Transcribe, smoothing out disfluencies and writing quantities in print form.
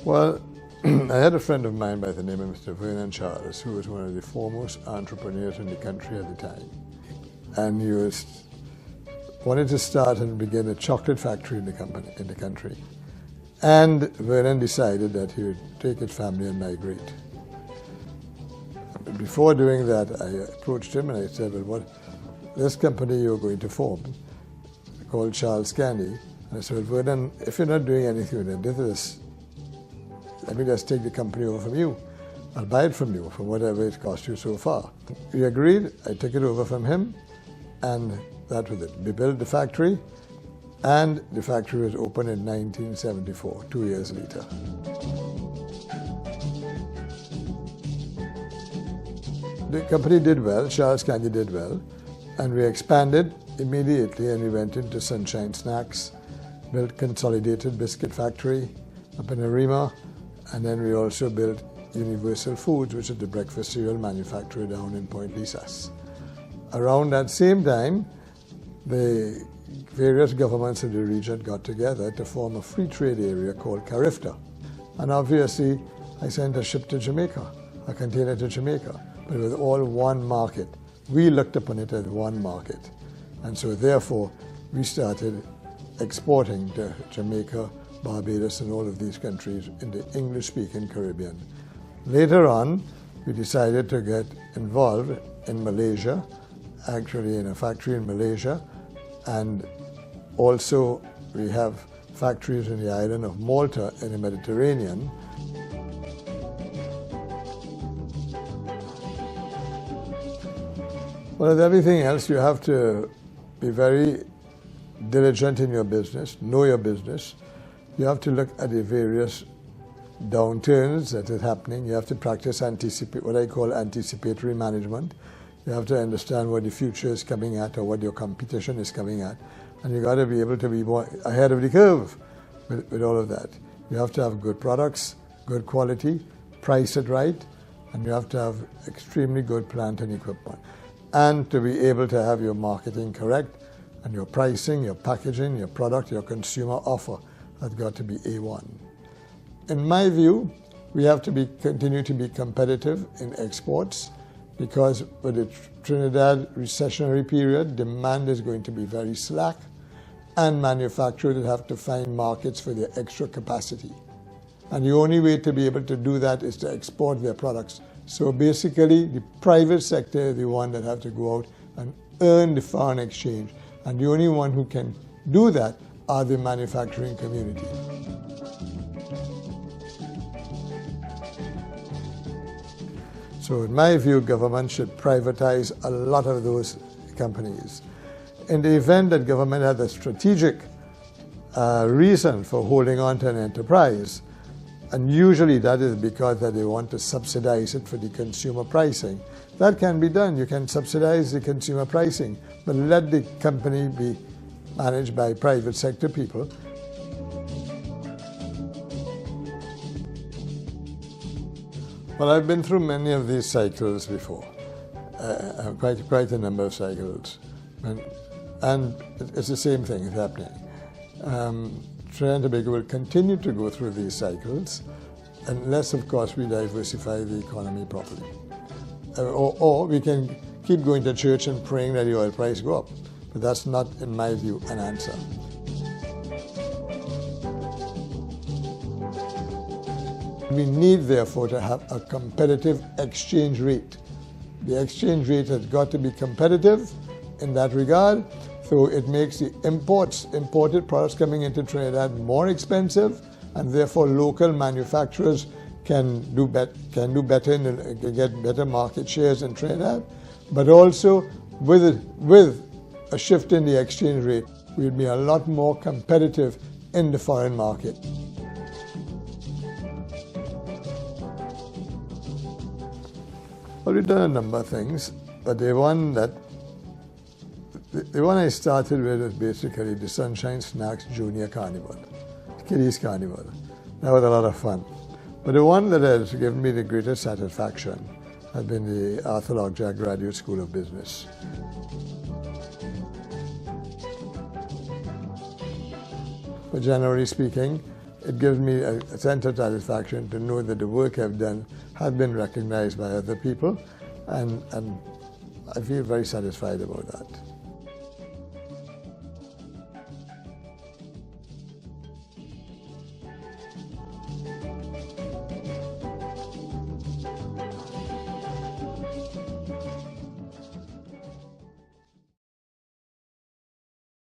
Well, I had a friend of mine by the name of Mr. Vernon Charles, who was one of the foremost entrepreneurs in the country at the time. And he wanted to start and begin a chocolate factory in the country. And Vernon decided that he would take his family and migrate. Before doing that, I approached him and I said, well, this company you're going to form, called Charles Candy. And I said, well, Vernon, if you're not doing anything with it, let me just take the company over from you. I'll buy it from you for whatever it cost you so far. He agreed. I took it over from him, and that was it. We built the factory, and the factory was opened in 1974, 2 years later. The company did well, Charles Candy did well, and we expanded immediately, and we went into Sunshine Snacks, built Consolidated Biscuit Factory up in Arima, and then we also built Universal Foods, which is the breakfast cereal manufacturer down in Point Lisas. Around that same time, the various governments of the region got together to form a free trade area called CARIFTA. And obviously, I sent a ship to Jamaica, a container to Jamaica, but it was all one market. We looked upon it as one market. And so therefore, we started exporting to Jamaica, Barbados, and all of these countries in the English-speaking Caribbean. Later on, we decided to get involved in Malaysia, actually in a factory in Malaysia, and also we have factories in the island of Malta in the Mediterranean. Well, as everything else, you have to be very diligent in your business, know your business. You have to look at the various downturns that are happening. You have to practice what I call anticipatory management. You have to understand what the future is coming at or what your competition is coming at. And you got to be able to be more ahead of the curve with all of that. You have to have good products, good quality, price it right, and you have to have extremely good plant and equipment. And to be able to have your marketing correct, and your pricing, your packaging, your product, your consumer offer has got to be A1. In my view, we have to continue to be competitive in exports, because with the Trinidad recessionary period, demand is going to be very slack, and manufacturers have to find markets for their extra capacity. And the only way to be able to do that is to export their products. So basically, the private sector is the one that have to go out and earn the foreign exchange. And the only one who can do that are the manufacturing community. So in my view, government should privatize a lot of those companies. In the event that government has a strategic reason for holding on to an enterprise, and usually that is because that they want to subsidize it for the consumer pricing, that can be done. You can subsidize the consumer pricing, but let the company be managed by private sector people. Well, I've been through many of these cycles before, quite a number of cycles, and it's the same thing is happening. Trinidad and Tobago will continue to go through these cycles unless, of course, we diversify the economy properly. Or we can keep going to church and praying that the oil price go up, but that's not, in my view, an answer. We need, therefore, to have a competitive exchange rate. The exchange rate has got to be competitive in that regard, so it makes the imported products coming into Trinidad more expensive, and therefore local manufacturers can do better and get better market shares in Trinidad. But also, with a shift in the exchange rate, we'll be a lot more competitive in the foreign market. Well, we've done a number of things, but the one I started with was basically the Sunshine Snacks Junior Carnival, Kiddies Carnival. That was a lot of fun. But the one that has given me the greatest satisfaction has been the Lok Jack Graduate School of Business. But generally speaking, it gives me a sense of satisfaction to know that the work I've done has been recognized by other people, and I feel very satisfied about that.